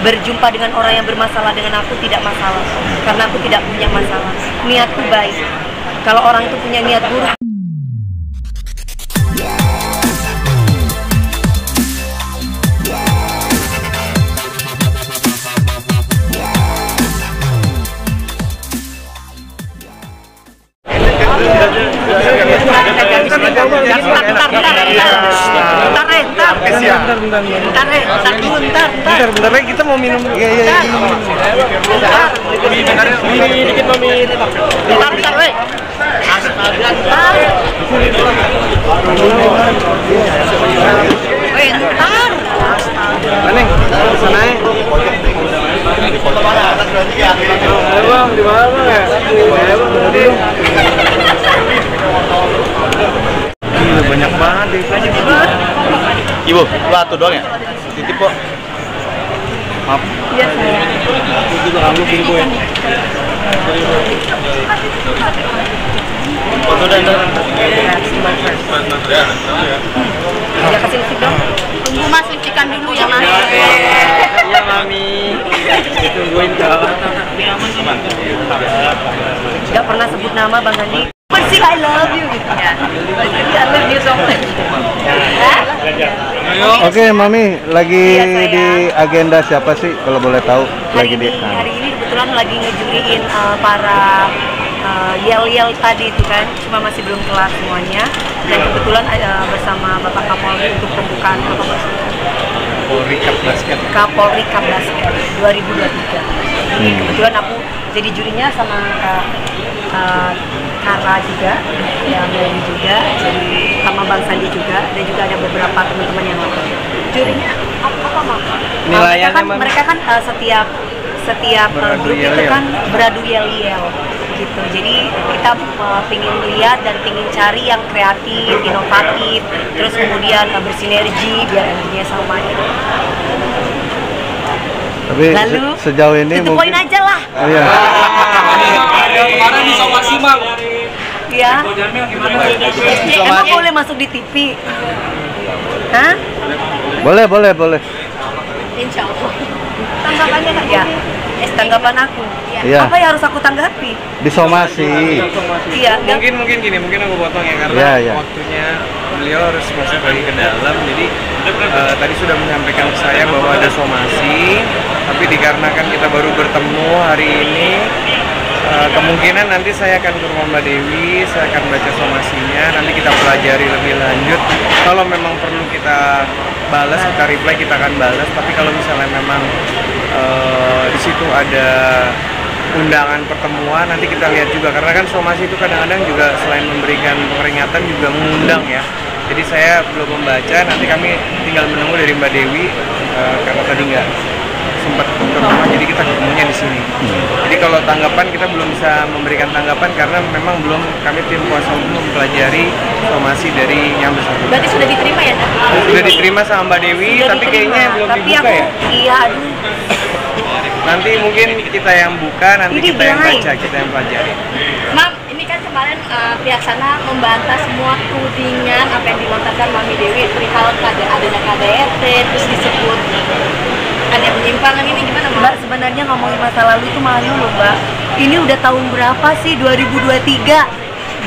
berjumpa dengan orang yang bermasalah dengan aku tidak masalah, karena aku tidak punya masalah. Niatku baik. Kalau orang itu punya niat buruk, bentar lagi kita mau minum. Iya. Dikit mami. bentar, weh. Bentar. Neng, sana ya. Bang, di mana bang ya? Gila, banyak banget deh. Ibu, lu atuh doang ya? Titip kok. Maaf. Iya, saya. Itu kamu bingku ya. Foto dan Ya kasih lipstick dong. Tunggu mas, lipstikan dulu ya mas. Iya mami. Ditungguin kau. Gak pernah sebut nama Bang Andi. Bersih I love you gitu ya. I love you so much. Oke, Mami, lagi Iya, di agenda siapa sih kalau boleh tahu? Hari ini kebetulan lagi ngejuriin para yel-yel tadi itu kan, cuma masih belum kelar semuanya. Dan kebetulan bersama Bapak Kapolri untuk pembukaan Kapolri Cup Basket 2023. Jadi kebetulan aku jadi jurinya sama Kara juga, yang lain juga, jadi sama Bang Sandi juga, dan juga ada beberapa teman-teman yang lain. Jurinya apa mak? Mereka kan setiap grup itu kan beradu yel-yel gitu. Jadi kita pingin lihat dan pingin cari yang kreatif, inovatif, terus kemudian bersinergi biar energinya sama gitu. Tapi lalu sejauh ini itu poin aja lah. Iya. Kemarin di somasi mang. Iya. Emang boleh masuk di TV? Hah? Boleh. Insya Allah. Tanggapannya nggak ya? Tanggapan aku. Iya. Apa yang harus aku tanggapi? Disomasi. Iya. Mungkin gini, mungkin aku potong ya karena Iya. waktunya beliau harus masuk lagi ke dalam. Jadi tadi sudah menyampaikan ke saya bahwa ada somasi, tapi dikarenakan kita baru bertemu hari ini, kemungkinan nanti saya akan ke rumah Mbak Dewi, saya akan baca somasinya, nanti kita pelajari lebih lanjut. Kalau memang perlu kita balas, kita reply, kita akan balas. Tapi kalau misalnya memang di situ ada undangan pertemuan, nanti kita lihat juga, karena kan somasi itu kadang-kadang juga selain memberikan peringatan juga mengundang ya. Jadi saya belum membaca, nanti kami tinggal menunggu dari Mbak Dewi karena tadi nggak sempat ke rumah, jadi kita ketemunya di sini. Jadi kalau tanggapan kita belum bisa memberikan tanggapan karena memang belum, kami tim kuasa hukum mempelajari somasi dari yang bersangkutan. Berarti sudah diterima ya? Sudah diterima sama Mbak Dewi, Sudah tapi diterima. kayaknya belum Tapi dibuka ya. Iya, aduh. Nanti mungkin kita yang buka, nanti Ini kita yang gimana? baca, kita yang pelajari. Mam, ini kan kemarin pihak sana membantah semua tudingan apa yang dilontarkan Mami Dewi perihal adanya KDRT, terus disebut ada penyimpangan. Ini gimana Mbak, sebenarnya ngomongin masa lalu itu malu loh Mbak. Ini udah tahun berapa sih? 2023.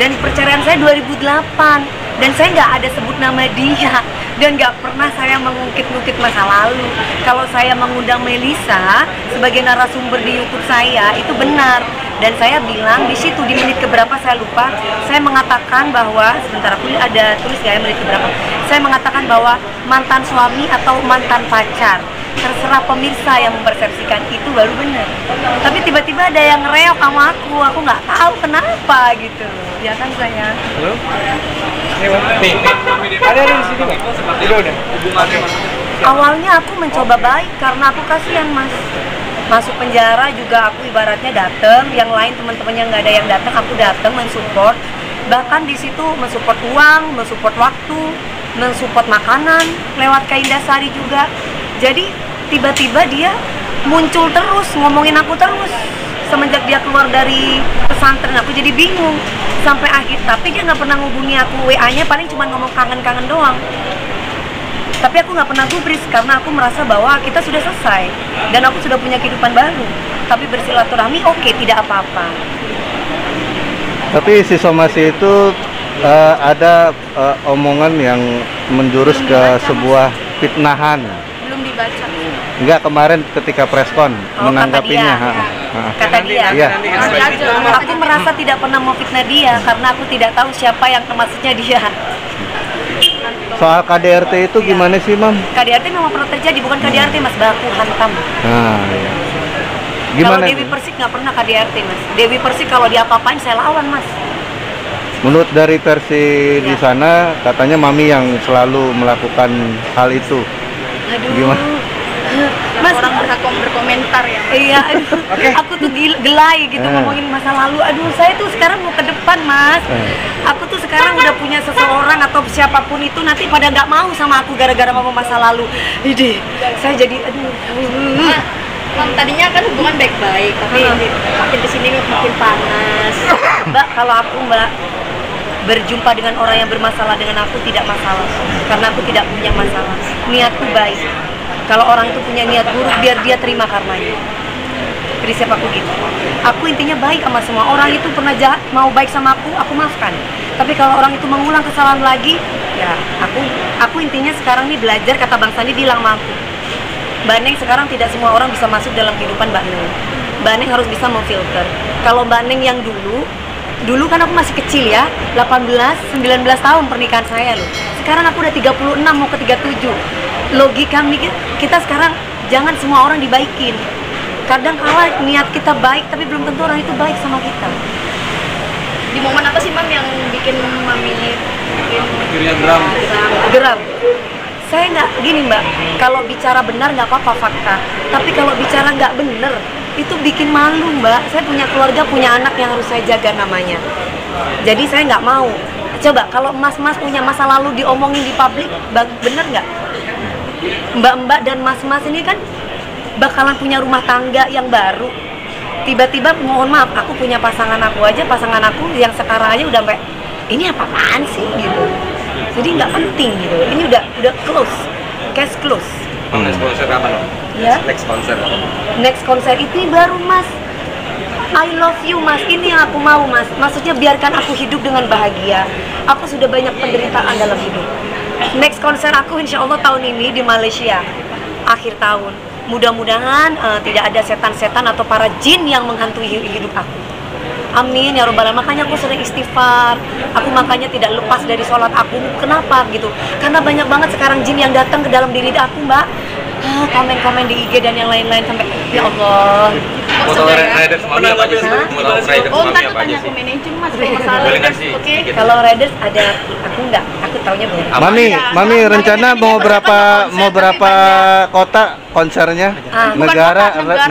Dan perceraian saya 2008. Dan saya nggak ada sebut nama dia. Dan nggak pernah saya mengungkit-ungkit masa lalu. Kalau saya mengundang Melisa sebagai narasumber di YouTube saya, itu benar. Dan saya bilang di situ di menit keberapa saya lupa, saya mengatakan bahwa sebentar aku ada tulis nggak ya menit keberapa. Saya mengatakan bahwa mantan suami atau mantan pacar, terserah pemirsa yang mempersepsikan itu baru benar. Tapi tiba-tiba ada yang reok sama aku nggak tahu kenapa gitu. Ya kan saya. Halo? Nih, ada di sini nggak? Udah. Awalnya aku mencoba baik karena aku kasihan mas. Masuk penjara juga aku ibaratnya dateng, yang lain teman-temannya nggak ada yang datang, aku datang mensupport. Bahkan di situ mensupport uang, mensupport waktu, mensupport makanan lewat Kak Indasari juga. Jadi tiba-tiba dia muncul terus, ngomongin aku terus. Semenjak dia keluar dari pesantren aku jadi bingung sampai akhir. Tapi dia nggak pernah ngubungi aku, WA-nya paling cuma ngomong kangen-kangen doang. Tapi aku nggak pernah gubris karena aku merasa bahwa kita sudah selesai dan aku sudah punya kehidupan baru. Tapi bersilaturahmi oke, tidak apa-apa. Tapi si somasi itu ada omongan yang menjurus Belum ke dibaca, sebuah fitnahan. Belum dibaca. Enggak, kemarin ketika preskon menanggapinya. Kata dia. Ha. Kata dia. Iya. Nanti aja. Aku merasa tidak pernah memfitnah dia karena aku tidak tahu siapa yang maksudnya dia. Soal KDRT itu gimana sih, Mam? KDRT memang pernah terjadi, bukan KDRT Mas, baku hantam. Nah, iya. Kalau Gimana? Dewi Persik nggak pernah KDRT Mas. Dewi Persik kalau diapa-apain saya lawan Mas. Menurut dari versi di Ya. sana, katanya Mami yang selalu melakukan hal itu. Aduh. Gimana? Mas, Orang berhak berkomentar ya. iya, aduh, aku tuh gelai gitu ngomongin masa lalu. Aduh, saya tuh sekarang mau ke depan, Mas. Aku tuh sekarang udah punya seseorang atau siapapun itu nanti pada nggak mau sama aku gara-gara ngomong masa lalu. Ide, saya jadi aduh. Mam, tadinya kan hubungan baik-baik, tapi makin kesini makin panas. Mbak, kalau aku Mbak berjumpa dengan orang yang bermasalah dengan aku tidak masalah, karena aku tidak punya masalah. Niatku baik. Kalau orang itu punya niat buruk, biar dia terima karmanya. Prinsip aku gitu. Aku intinya baik sama semua orang. Itu pernah jahat, mau baik sama aku maafkan. Tapi kalau orang itu mengulang kesalahan lagi, ya aku intinya sekarang nih belajar. Kata Bang Sandi bilang sama aku, Mbak Neng, sekarang tidak semua orang bisa masuk dalam kehidupan Mbak Neng. Mbak Neng harus bisa memfilter. Kalau Mbak Neng yang dulu kan aku masih kecil ya, 18, 19 tahun pernikahan saya loh. Sekarang aku udah 36 mau ke 37. Logika mikir kita sekarang jangan semua orang dibaikin. Kadang kala niat kita baik tapi belum tentu orang itu baik sama kita. Di momen apa sih Mam yang bikin Mami Akhirnya Geram. Saya nggak gini Mbak, kalau bicara benar nggak apa-apa fakta. Tapi kalau bicara nggak benar itu bikin malu Mbak. Saya punya keluarga, punya anak yang harus saya jaga namanya. Jadi saya nggak mau. Coba kalau mas-mas punya masa lalu diomongin di publik, bener nggak? Mbak-mbak dan mas-mas ini kan bakalan punya rumah tangga yang baru. Tiba-tiba mohon maaf, aku punya pasangan aku aja, pasangan aku yang sekarang aja udah sampai ini apaan sih gitu. Jadi nggak penting gitu. Ini udah close, case close. Next konser kapan? Ya. Next konser. Next konser itu baru Mas. I love you Mas, ini yang aku mau Mas. Maksudnya biarkan aku hidup dengan bahagia. Aku sudah banyak penderitaan dalam hidup. Next konser aku insya Allah tahun ini di Malaysia, akhir tahun. Mudah-mudahan tidak ada setan-setan atau para jin yang menghantui hidup aku. Amin ya robbal alamin. Makanya aku sering istighfar. Aku makanya tidak lepas dari sholat aku. Kenapa gitu? Karena banyak banget sekarang jin yang datang ke dalam diri aku Mbak. Komen-komen di IG dan yang lain-lain sampai ya Allah. Foto Raiders Mami apa aja sih? Mau tahu Raiders Oh, Mami tadi apa aja tanya ke sih? manajer Mas, kalau masalah Boleh Raiders, ngasih oke? sedikit? Kalau Raiders ada, aku enggak. Aku taunya boleh. Mami rencana mau berapa kota konsernya? Bukan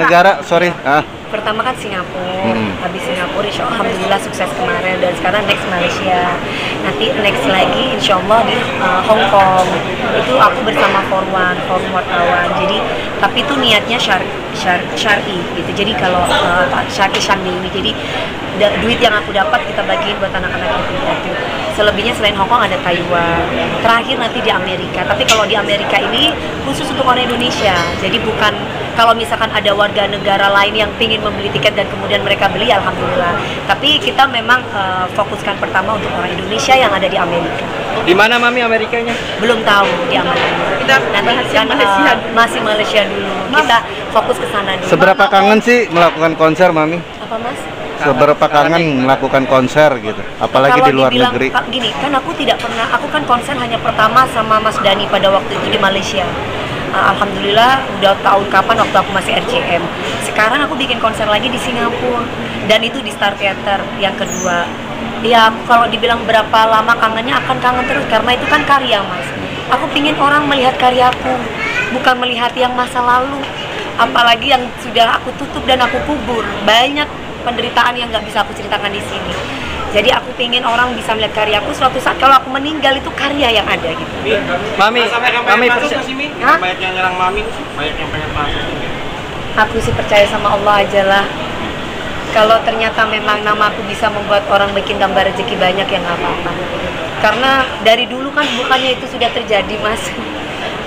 Negara, sorry. Pertama kan Singapura, habis Singapura insya Allah alhamdulillah sukses kemarin, dan sekarang next Malaysia, nanti next lagi insya Allah di Hong Kong. Itu aku bersama forum wartawan. Jadi tapi itu niatnya syar'i gitu. Jadi kalau syar'i ini jadi duit yang aku dapat kita bagiin buat anak-anak kita gitu. Selebihnya selain Hong Kong ada Taiwan, terakhir nanti di Amerika. Tapi kalau di Amerika ini khusus untuk orang Indonesia. Jadi bukan kalau misalkan ada warga negara lain yang pingin membeli tiket dan kemudian mereka beli, alhamdulillah. Tapi kita memang fokuskan pertama untuk orang Indonesia yang ada di Amerika. Di mana Mami Amerikanya? Belum tahu di Amerika. Nanti kan masih Malaysia dulu. Kita fokus ke sana dulu. Seberapa kangen sih melakukan konser, Mami? Apa Mas? Seberapa kangen melakukan konser gitu, apalagi Kalau di luar dibilang, negeri. Gini, kan aku tidak pernah, aku kan konser hanya pertama sama Mas Dani pada waktu itu di Malaysia. Alhamdulillah udah tahun kapan waktu aku masih RCM. Sekarang aku bikin konser lagi di Singapura dan itu di Star Theater yang kedua. Ya aku kalau dibilang berapa lama kangennya akan kangen terus karena itu kan karya Mas. Aku pingin orang melihat karyaku, bukan melihat yang masa lalu. Apalagi yang sudah aku tutup dan aku kubur. Banyak penderitaan yang nggak bisa aku ceritakan di sini. Jadi aku pengen orang bisa melihat karyaku suatu saat kalau aku meninggal itu karya yang ada gitu. Mami Hah? Banyak yang nyerang Mami, banyak yang pengen masuk. Aku sih percaya sama Allah aja lah. Kalau ternyata memang nama aku bisa membuat orang bikin gambar rezeki banyak, ya nggak apa-apa. Karena dari dulu kan bukannya itu sudah terjadi Mas.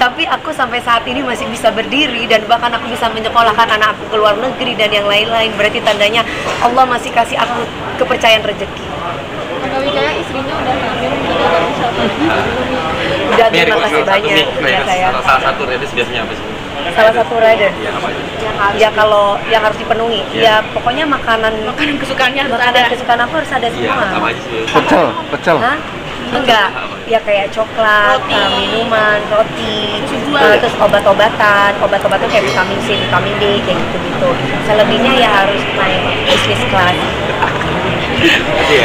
Tapi aku sampai saat ini masih bisa berdiri dan bahkan aku bisa menyekolahkan anak aku ke luar negeri dan yang lain-lain. Berarti tandanya Allah masih kasih aku kepercayaan rezeki. Kakak Wijaya istrinya udah hamil gitu dan insya Allah Udah, terima kasih banyak ya saya. Salah satu rider biasanya apa sih? Salah satu rider. Iya, apa aja? Ya kalau yang harus dipenuhi, ya pokoknya makanan kesukaannya harus makanan ada. kesukaan aku harus ada Iya, semua. apa aja sih? Pecel. Hah? Enggak, ya kayak coklat, minuman, roti, terus obat-obatan kayak vitamin C, vitamin D, kayak gitu-gitu. Selebihnya ya harus naik bisnis kelas.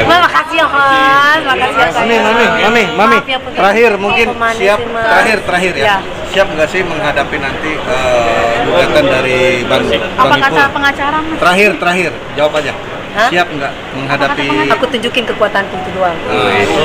Ma, makasih ya Mas, makasih ya sayang. Mami, Maaf ya, Putri. terakhir mungkin Pemanis siap, sih, Mas. terakhir ya. Siap nggak sih menghadapi nanti gugatan dari Bang Apa Ipul? kata pengacara Mas? Terakhir, jawab aja. Hah? Siap nggak menghadapi? Aku tunjukin kekuatanku itu doang. Nah, itu.